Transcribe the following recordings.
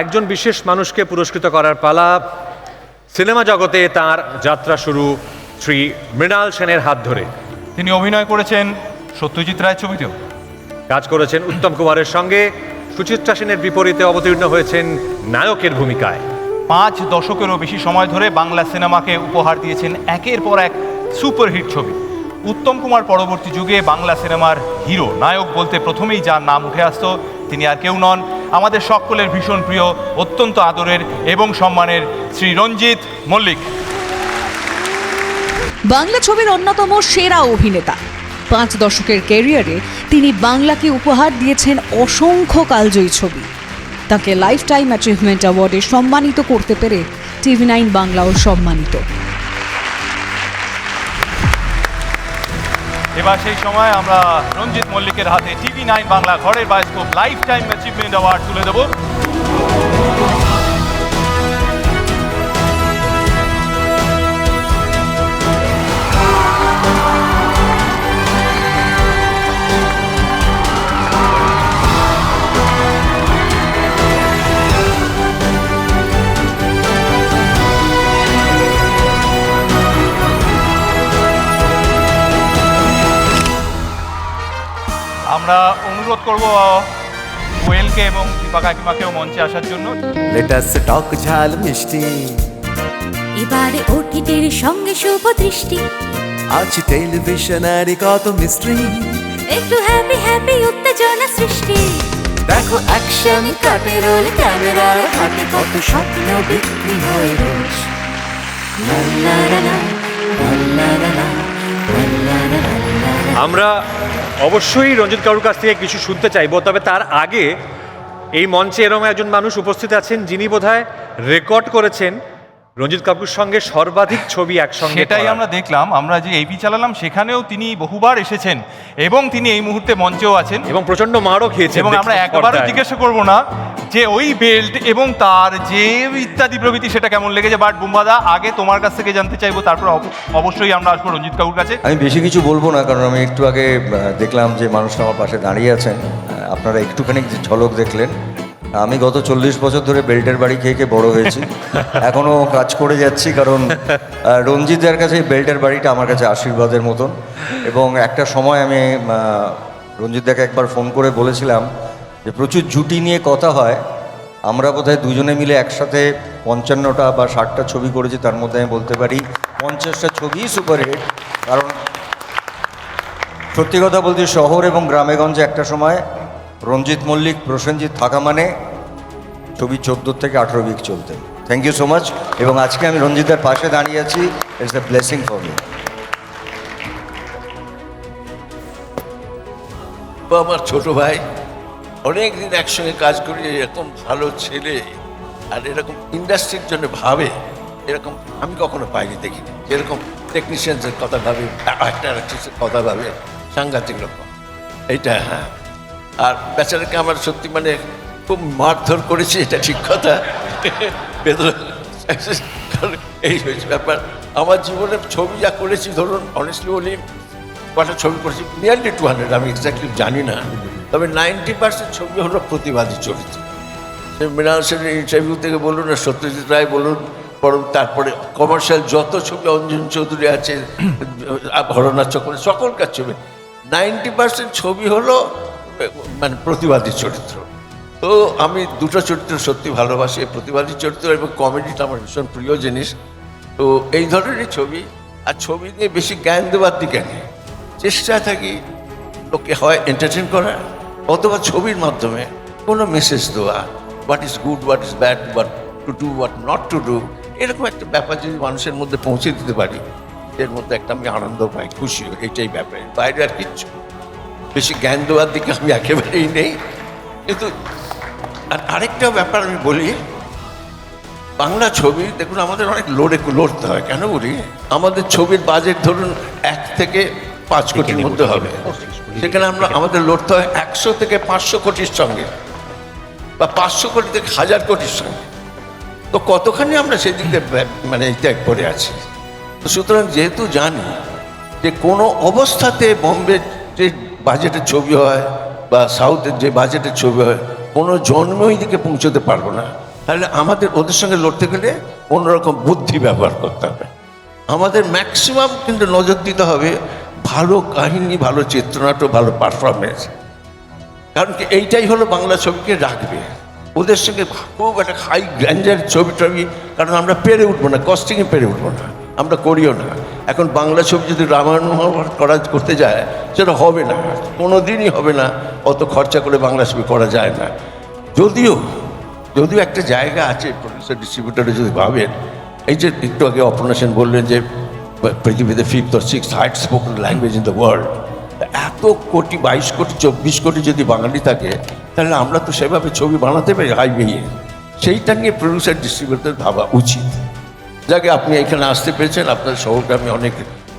একজন বিশেষ মানুষকে পুরস্কৃত করার পালা। সিনেমা জগতে তার যাত্রা শুরু শ্রী মৃণাল সেনের হাত ধরে। তিনি অভিনয় করেছেন সত্যজিৎ রায়ের ছবিতেও, কাজ করেছেন উত্তম কুমারের সঙ্গে, সুচিত্রা সেনের বিপরীতে অবতীর্ণ হয়েছেন নায়কের ভূমিকায়। 5 দশকেরও বেশি সময় ধরে বাংলা সিনেমাকে উপহার দিয়েছেন একের পর এক সুপারহিট ছবি। উত্তম কুমার পরবর্তী যুগে বাংলা সিনেমার হিরো নায়ক বলতে প্রথমেই যার নাম উঠে আসতো তিনি আর কেউ নন, আমাদের সকলের ভীষণ প্রিয়, অত্যন্ত আদরের এবং সম্মানের শ্রী রঞ্জিত মল্লিক। বাংলা ছবির অন্যতম সেরা অভিনেতা। 5 দশকের ক্যারিয়ারে তিনি বাংলাকে উপহার দিয়েছেন অসংখ্য কালজয়ী ছবি। তাকে লাইফ টাইম অ্যাচিভমেন্ট অ্যাওয়ার্ডে সম্মানিত করতে পেরে TV9 বাংলাও সম্মানিত। এবার সেই সময় আমরা রঞ্জিত মল্লিকের হাতে TV9 বাংলা ঘরের bioscope life time achievement award তুলে দেব। আমরা অনুরোধ করব কোয়েলকে এবং দীপা কাকিমাকেও মঞ্চে আসার জন্য। লেটাস টক ঝাল মিষ্টি, এবারে ওটিটির সঙ্গে শুভ দৃষ্টি, আছে টেলিভিশনের কত মিস্ট্রি, একটু হ্যাপি হ্যাপি উত্তেজনা সৃষ্টি। দেখো অ্যাকশন কাটে রোল ক্যামেরার হাতে, কত স্বপ্ন বিক্রি হয় রোজ। লা লা লা লা, লা লা লা লা, আমরা অবশ্যই রঞ্জিত কাকুর কাছ থেকে কিছু শুনতে চাইবো, তবে তার আগে এই মঞ্চে এরকম একজন মানুষ উপস্থিত আছেন যিনি বোধহয় রেকর্ড করেছেন রঞ্জিত কাকুর সঙ্গে সর্বাধিক ছবি একসঙ্গে। সেটাই আমরা দেখলাম, আমরা যে এইপি চালালাম সেখানেও তিনি বহুবার এসেছেন এবং তিনি এই মুহূর্তে মঞ্চেও আছেন এবং প্রচন্ড মারও খেয়েছেন। এবং আমরা একবারও জিজ্ঞাসা করব না যে ওই বেল্ট এবং তার যে ইত্যাদি প্রভৃতি সেটা কেমন লেগেছে, বাট বুম্বাদা আগে তোমার কাছ থেকে জানতে চাইবো, তারপর অবশ্যই আমরা আসবো রঞ্জিত কাকুর কাছে। আমি বেশি কিছু বলবো না, কারণ আমি একটু আগে দেখলাম যে মানুষটা আমার পাশে দাঁড়িয়ে আছেন। আপনারা একটুখানি যে ঝলক দেখলেন। আমি গত 40 বছর ধরে বেল্টের বাড়ি খেয়ে খেয়ে বড় হয়েছি, এখনও কাজ করে যাচ্ছি, কারণ রঞ্জিতের কাছে এই বেল্টের বাড়িটা আমার কাছে আশীর্বাদের মতন। এবং একটা সময় আমি রঞ্জিতদাকে একবার ফোন করে বলেছিলাম যে প্রচুর জুটি নিয়ে কথা হয়, আমরা বোধহয় দুজনে মিলে একসাথে 55টা বা 60টা ছবি করেছি, তার মধ্যে আমি বলতে পারি 50টা ছবিই সুপারহিট। কারণ সত্যি কথা বলতে শহর এবং গ্রামেগঞ্জে একটা সময় রঞ্জিত মল্লিক, প্রসেনজিৎ থাকা মানে ছবি 14 থেকে 18 উইক চলতেন। Thank you so much. এবং আজকে আমি রঞ্জিতের পাশে দাঁড়িয়ে আছি, it's a blessing for me. আমার ছোট ভাই, অনেক দিন একসঙ্গে কাজ করি, এরকম ভালো ছেলে আর এরকম ইন্ডাস্ট্রির জন্য ভাবে, এরকম আমি কখনো পাইনি, দেখিনি। যেরকম টেকনিশিয়ানসের কথা ভাবে, অ্যাক্টার অ্যাক্ট্রেসের কথা ভাবে, সাংঘাতিক রকম এইটা। হ্যাঁ, আর বেচারাকে আমার সত্যি মানে খুব মারধর করেছি, এটা ঠিক কথা। এই হয়েছে ব্যাপার। আমার জীবনের ছবি যা করেছি, ধরুন অনেস্টলি বলি, কটা ছবি করেছি, নিয়ারলি 200, আমি এক্স্যাক্টলি জানি না, তবে 90% ছবি হলো প্রতিবাদী চরিত্র। সে মৃণাল সেনের ইন্টারভিউ থেকে বলুন, আর সত্যজিৎ রায় বলুন, তারপরে কমার্শিয়াল যত ছবি, অঞ্জন চৌধুরী আছে, হরনাথ চক্রবর্তী, সকলকার ছবি 90% ছবি হলো মানে প্রতিবাদী চরিত্র। তো আমি দুটো চরিত্র সত্যি ভালোবাসি, প্রতিবাদী চরিত্র এবং কমেডিটা আমার ভীষণ প্রিয় জিনিস। তো এই ধরনেরই ছবি, আর ছবি নিয়ে বেশি জ্ঞান দেওয়ার দিকে নেই, চেষ্টা থাকি লোককে হয় এন্টারটেন করা, অথবা ছবির মাধ্যমে কোনো মেসেজ দেওয়া, what is good, what is bad, what to do, what not to do, এরকম একটা ব্যাপার যদি মানুষের মধ্যে পৌঁছে দিতে পারি, এর মধ্যে একটা আমি আনন্দ পাই, খুশি হই, এইটাই ব্যাপার, বাইরে আর কিচ্ছু। বেশি জ্ঞান দেওয়ার দিকে আমি একেবারেই নেই। কিন্তু আর আরেকটা ব্যাপার আমি বলি, বাংলা ছবি দেখুন আমাদের অনেক লড়তে হয়। কেন বলি, আমাদের ছবির বাজেট ধরুন 1 থেকে 5 কোটির মধ্যে হবে, সেখানে আমাদের লড়তে হয় 100 থেকে 500 কোটির সঙ্গে, বা 500 কোটি থেকে 1000 কোটির সঙ্গে। তো কতখানি আমরা সেই দিকে মানে ত্যাগ করে আছি। তো সুতরাং যেহেতু জানি যে কোনো অবস্থাতে বম্বে যে বাজেটের ছবি হয় বা সাউথের যে বাজেটের ছবি হয়, কোনো জন্মই দিকে পৌঁছতে পারবো না। তাহলে আমাদের ওদের সঙ্গে লড়তে গেলে অন্যরকম বুদ্ধি ব্যবহার করতে হবে। আমাদের ম্যাক্সিমাম কিন্তু নজর দিতে হবে ভালো কাহিনী, ভালো চিত্রনাট্য, ভালো পারফরমেন্স। কারণ কি এইটাই হলো বাংলা ছবিকে রাখবে। ওদের সঙ্গে খুব একটা হাই গ্র্যান্ডার ছবি টবি, কারণ আমরা পেরে উঠবো না, কস্টিংয়ে পেরে উঠবো না, আমরা করিও না। এখন বাংলা ছবি যদি রামায়ণ মহাভারত করতে যায় সেটা হবে না, কোনো দিনই হবে না। অত খরচা করে বাংলা ছবি করা যায় না। যদিও একটা জায়গা আছে, প্রডিউসার ডিস্ট্রিবিউটারে যদি ভাবেন, এই যে একটু আগে অপর্ণা সেন বললেন যে পৃথিবীতে 5th or 6th height spoken language in the world, এত কোটি, 22 কোটি 24 কোটি যদি বাঙালি থাকে, তাহলে আমরা তো সেভাবে ছবি বানাতে পারি হাই ভেঙে। সেইটা নিয়ে প্রডিউসার ডিস্ট্রিবিউটার ভাবা উচিত। যাকে আপনি এখানে আসতে পেরেছেন, আপনার শহরকে আমি অনেক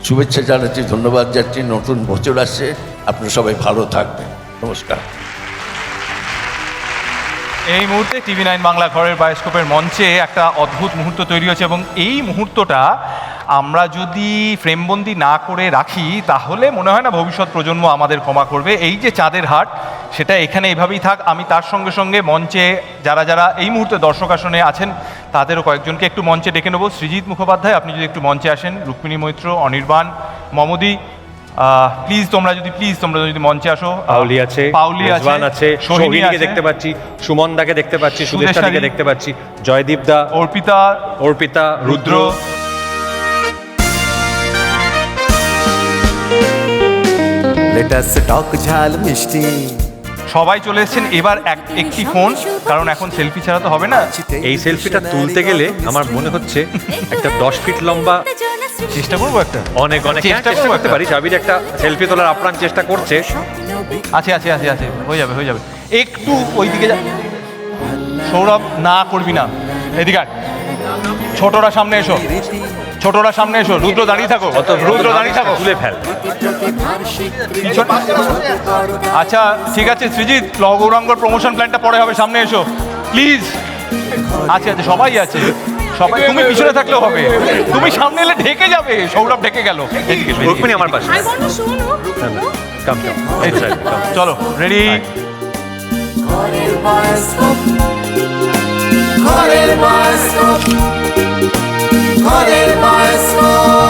শুভেচ্ছা জানাচ্ছি, ধন্যবাদ জানাচ্ছি। নতুন বছর আসছে, আপনারা সবাই ভালো থাকবেন। নমস্কার। এই মুহূর্তে টিভি 9 বাংলা ঘরের বায়োস্কোপের মঞ্চে একটা অদ্ভুত মুহূর্ত তৈরি হয়েছে, এবং এই মুহূর্তটা আমরা যদি ফ্রেমবন্দি না করে রাখি তাহলে মনে হয় না ভবিষ্যৎ প্রজন্ম আমাদের ক্ষমা করবে। এই যে চাঁদের হাট, সেটা এখানে এভাবেই থাক। আমি তার সঙ্গে সঙ্গে মঞ্চে যারা এই মুহূর্তে দর্শক আসনে আছেন তাদেরও কয়েকজনকে একটু মঞ্চে ডেকে নেবো। সৃজিত মুখোপাধ্যায়, আপনি যদি একটু মঞ্চে আসেন। রুক্মিণী মৈত্র, অনির্বাণ, মমদি, প্লিজ তোমরা যদি মঞ্চে আসো। পাউলি আছে, রেজওয়ান আছে, সোহিনীকে দেখতে পাচ্ছি, সুমন দাকে দেখতে পাচ্ছি, সুদেশাদিকে দেখতে পাচ্ছি, জয়দীপ দা, অর্পিতা, রুদ্র। লেটাস টক ঝাল মিষ্টি সবাই চলে এসেছেন। এবার একটি ফোন, কারণ এখন সেলফি ছাড়া তো হবে না। এই সেলফিটা তুলতে গেলে আমার মনে হচ্ছে একটা 10 ফিট লম্বা, চেষ্টা করবো একটা, অনেক চেষ্টা করতে পারি। জাবির একটা সেলফি তোলার আপ্রাণ চেষ্টা করছে। আছে, হয়ে যাবে। একটু ওইদিকে যা। সৌরভ, না করবি না, এদিকে আয়। ছোটরা সামনে এসো, রুদ্র দাঁড়িয়ে থাকো, তুলে ফেল। আচ্ছা ঠিক আছে সৃজিত, গৌরাঙ্গর প্রমোশন প্ল্যানটা পরে হবে, সামনে এসো প্লিজ। আচ্ছা সবাই আছে, তুমি পিছনে থাকলেও হবে, তুমি সামনে এলে ঢেকে যাবে। সৌরভ ঢেকে গেল, রুক্মিণী আমার পাশে। চলো রেডি। ঘরের বায়োস্কোপ